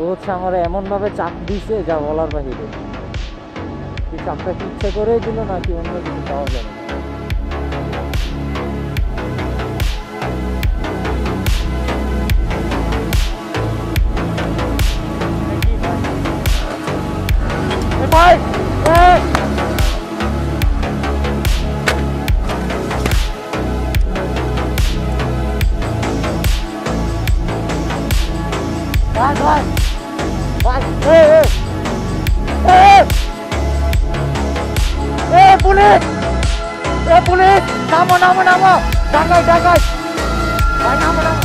ও হচ্ছে আমার এমনভাবে চাপ দিছে যা বলার বাহিরে। কি চাপটা কি ইচ্ছে করেই দিল নাকি অন্য কিছু পাওয়া যাবে না। ভাই ভাই ভাই ভাই পুলিশ পুলিশ নামো নামো নামো ডাকাই ডাকাই ভাই নামো নামো